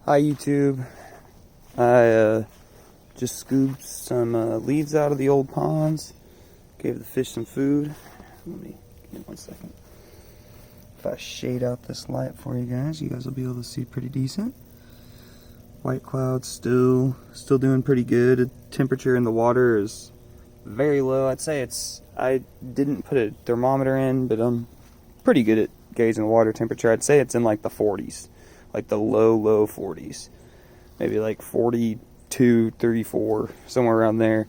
Hi YouTube. I just scooped some leaves out of the old ponds. Gave the fish some food. Give me 1 second. If I shade out this light for you guys will be able to see pretty decent. White clouds still doing pretty good. The temperature in the water is very low. I'd say I didn't put a thermometer in, but I'm pretty good at gauging the water temperature. I'd say it's in like the 40s. Like the low 40s, maybe like 42, 34, somewhere around there.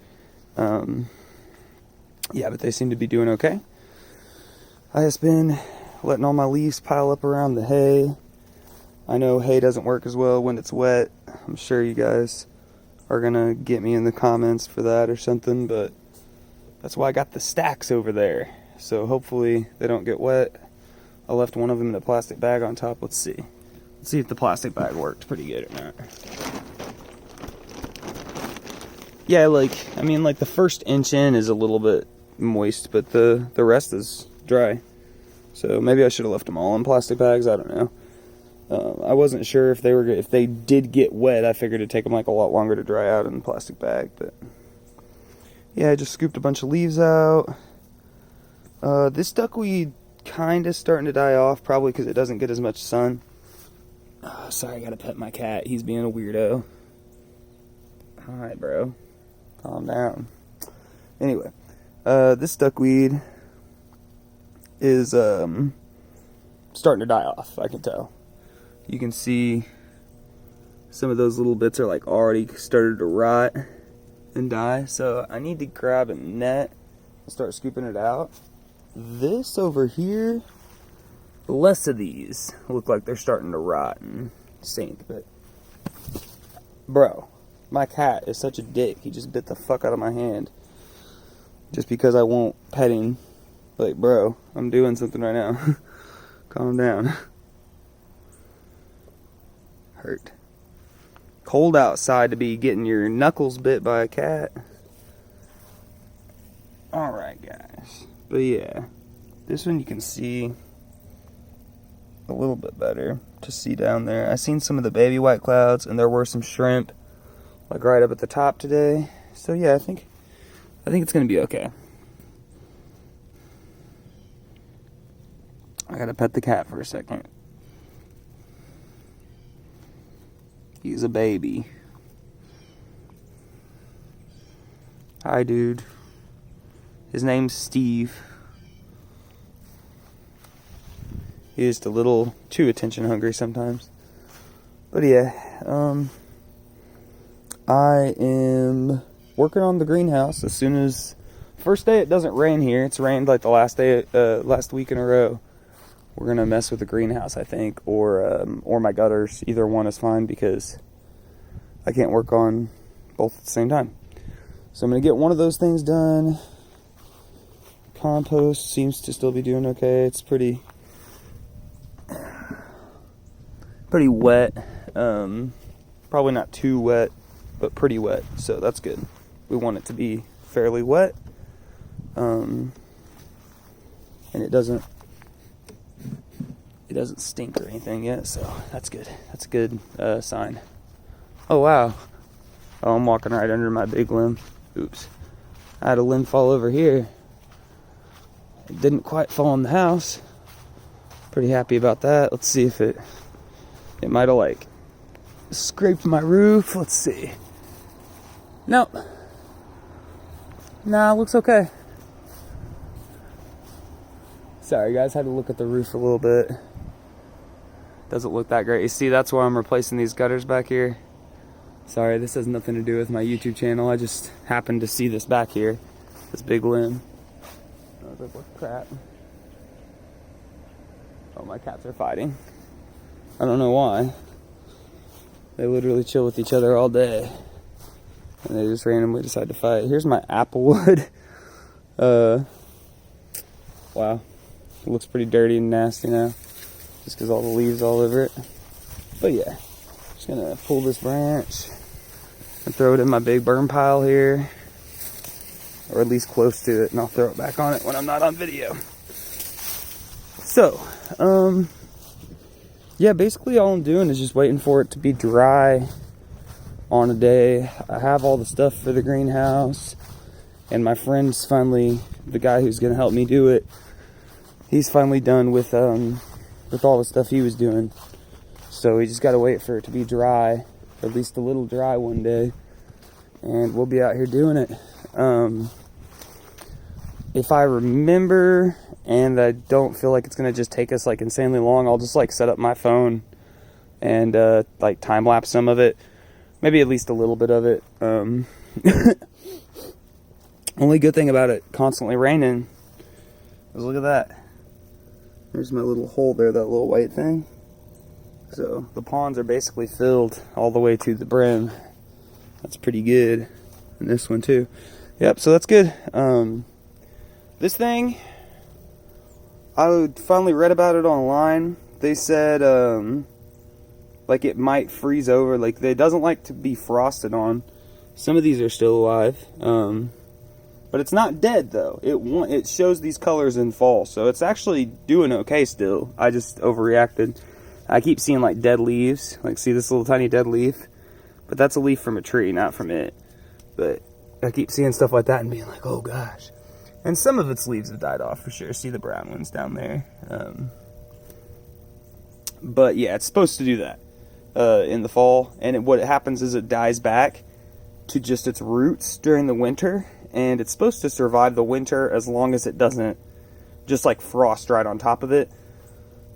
Yeah, but they seem to be doing okay. I just been letting all my leaves pile up around the hay. I know hay doesn't work as well when it's wet. I'm sure you guys are gonna get me in the comments for that or something, but that's why I got the stacks over there. So hopefully they don't get wet. I left one of them in a plastic bag on top. Let's see. Let's see if the plastic bag worked pretty good or not. Yeah, like the first inch in is a little bit moist, but the rest is dry. So maybe I should have left them all in plastic bags. I don't know. I wasn't sure if they did get wet. I figured it'd take them like a lot longer to dry out in the plastic bag, but yeah, I just scooped a bunch of leaves out. This duckweed kind of starting to die off, probably because it doesn't get as much sun. Oh, sorry, I gotta pet my cat. He's being a weirdo. Alright, bro. Calm down. Anyway, this duckweed is starting to die off, I can tell. You can see some of those little bits are like already started to rot and die. So I need to grab a net and start scooping it out. This over here, less of these look like they're starting to rot and sink, but bro, my cat is such a dick. He just bit the fuck out of my hand just because I won't pet him. Like, bro, I'm doing something right now. Calm down. Hurt. Cold outside to be getting your knuckles bit by a cat. Alright guys, but yeah, this one you can see a little bit better to see down there. I seen some of the baby white clouds, and there were some shrimp like right up at the top today. So yeah, I think it's gonna be okay. I gotta pet the cat for a second. He's a baby. Hi, dude. His name's Steve. He's just a little too attention hungry sometimes. But yeah, I am working on the greenhouse as soon as first day it doesn't rain here. It's rained like the last week in a row. We're gonna mess with the greenhouse, I think, or my gutters. Either one is fine because I can't work on both at the same time. So I'm gonna get one of those things done. Compost seems to still be doing okay. It's pretty wet. Probably not too wet, but pretty wet. So that's good. We want it to be fairly wet, and it doesn't stink or anything yet. So that's good. That's a good sign. Oh wow! Oh, I'm walking right under my big limb. Oops! I had a limb fall over here. It didn't quite fall in the house. Pretty happy about that. Let's see if it might have like scraped my roof. Let's see. Nope. Nah, looks okay. Sorry guys, had to look at the roof a little bit. Doesn't look that great. You see, that's why I'm replacing these gutters back here. Sorry, this has nothing to do with my YouTube channel. I just happened to see this back here. This big limb. Oh, what crap. Oh, my cats are fighting. I don't know why. They literally chill with each other all day. And they just randomly decide to fight. Here's my apple wood. Wow. It looks pretty dirty and nasty now. Just because all the leaves all over it. But yeah. Just gonna pull this branch and throw it in my big burn pile here. Or at least close to it. And I'll throw it back on it when I'm not on video. So, yeah, basically all I'm doing is just waiting for it to be dry on a day. I have all the stuff for the greenhouse, and my friend's finally, the guy who's gonna help me do it, he's finally done with all the stuff he was doing. So we just gotta wait for it to be dry, at least a little dry one day, and we'll be out here doing it. If I remember, and I don't feel like it's gonna just take us like insanely long, I'll just like set up my phone and like time lapse some of it, maybe at least a little bit of it. Only good thing about it constantly raining is look at that. There's my little hole there, that little white thing. So the ponds are basically filled all the way to the brim. That's pretty good. And this one too. Yep, so that's good. This thing, I finally read about it online. They said like it might freeze over. Like it doesn't like to be frosted on. Some of these are still alive. But it's not dead though. It shows these colors in fall, so it's actually doing okay still. I just overreacted. I keep seeing like dead leaves. Like see this little tiny dead leaf? But that's a leaf from a tree, not from it. But I keep seeing stuff like that and being like, oh gosh. And some of its leaves have died off for sure. See the brown ones down there. But yeah, it's supposed to do that in the fall. And what happens is it dies back to just its roots during the winter. And it's supposed to survive the winter as long as it doesn't just like frost right on top of it.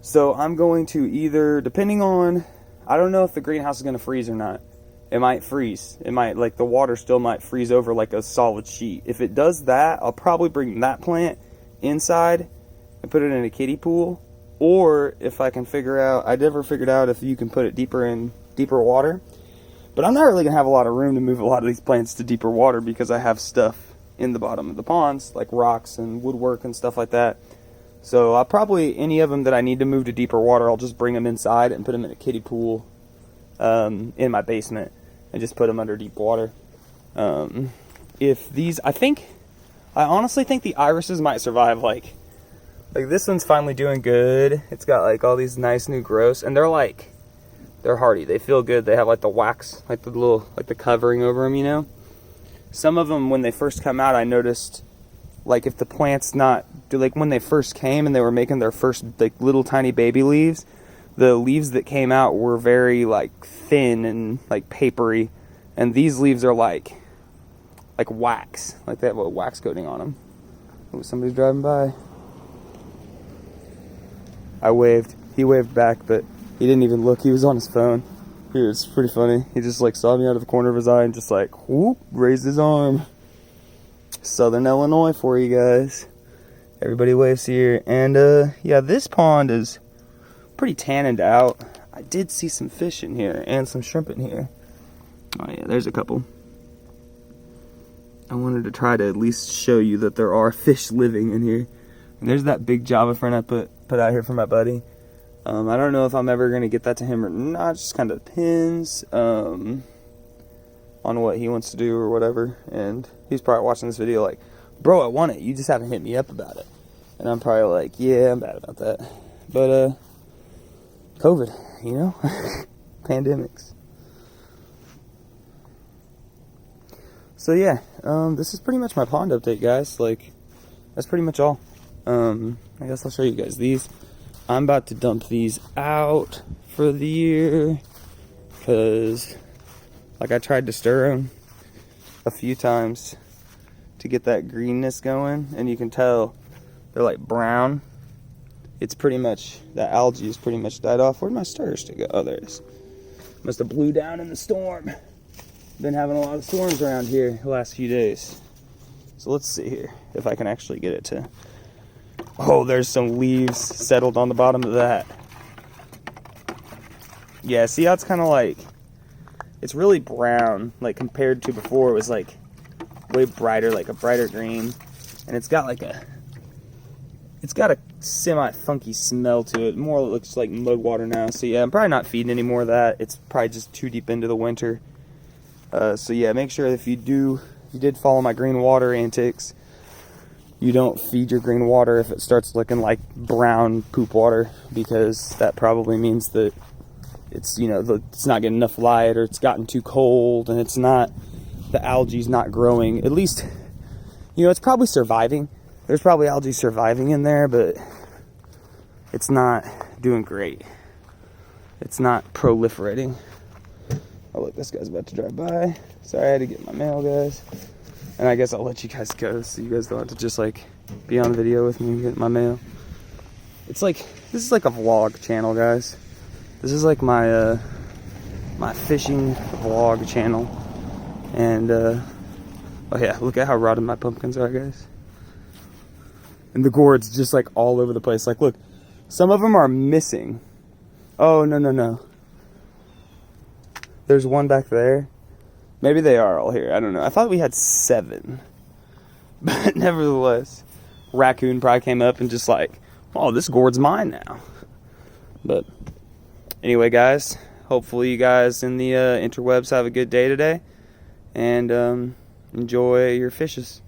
So I'm going to either, depending on, I don't know if the greenhouse is going to freeze or not. It might freeze. It might, like the water still might freeze over like a solid sheet. If it does that, I'll probably bring that plant inside and put it in a kiddie pool. Or if I can figure out, I never figured out if you can put it deeper water. But I'm not really going to have a lot of room to move a lot of these plants to deeper water because I have stuff in the bottom of the ponds, like rocks and woodwork and stuff like that. So I'll probably, any of them that I need to move to deeper water, I'll just bring them inside and put them in a kiddie pool in my basement and just put them under deep water. If these, I honestly think the irises might survive. Like this one's finally doing good. It's got like all these nice new growths, and they're hardy. They feel good. They have like the wax, like the little, like the covering over them, you know? Some of them, when they first come out, I noticed, like if the plant's not, like when they first came and they were making their first like little tiny baby leaves, the leaves that came out were very like thin and like papery. And these leaves are like wax, like they have a wax coating on them. Oh, somebody's driving by. I waved. He waved back, but he didn't even look. He was on his phone. It's pretty funny. He just like saw me out of the corner of his eye and just like whoop, raised his arm. Southern Illinois for you guys. Everybody waves here. And yeah, this pond is pretty tanned out. I did see some fish in here and some shrimp in here. Oh yeah, there's a couple. I wanted to try to at least show you that there are fish living in here. And there's that big Java friend I put out here for my buddy. I don't know if I'm ever going to get that to him or not. It just kind of depends on what he wants to do or whatever. And he's probably watching this video like, bro, I want it. You just haven't hit me up about it. And I'm probably like, yeah, I'm bad about that. But, COVID, you know? Pandemics. So, yeah, this is pretty much my pond update, guys. Like, that's pretty much all. I guess I'll show you guys these. I'm about to dump these out for the year because, like, I tried to stir them a few times to get that greenness going, and you can tell they're like brown. It's pretty much, that algae is pretty much died off. Where'd my stirrers to go? Oh, there it is. Must have blew down in the storm. Been having a lot of storms around here the last few days. So let's see here if I can actually get it to... Oh, there's some leaves settled on the bottom of that. Yeah, see how it's kind of like... It's really brown, like compared to before. It was like way brighter, like a brighter green. And it's got like a... It's got a semi-funky smell to it. More looks like mud water now. So yeah, I'm probably not feeding any more of that. It's probably just too deep into the winter. So yeah, make sure if you did follow my green water antics, you don't feed your green water if it starts looking like brown poop water, because that probably means that it's, you know, it's not getting enough light, or it's gotten too cold, and it's not, the algae's not growing. At least, you know, it's probably surviving. There's probably algae surviving in there, but it's not doing great. It's not proliferating. Oh look, this guy's about to drive by. Sorry, I had to get my mail, guys. And I guess I'll let you guys go so you guys don't have to just like be on video with me and get my mail. It's like, this is like a vlog channel, guys. This is like my my fishing vlog channel. And oh yeah, look at how rotted my pumpkins are, guys. And the gourd's just like all over the place. Like, look, some of them are missing. Oh, no. There's one back there. Maybe they are all here. I don't know. I thought we had 7. But nevertheless, raccoon probably came up and just like, oh, this gourd's mine now. But anyway, guys, hopefully you guys in the interwebs have a good day today. And enjoy your fishes.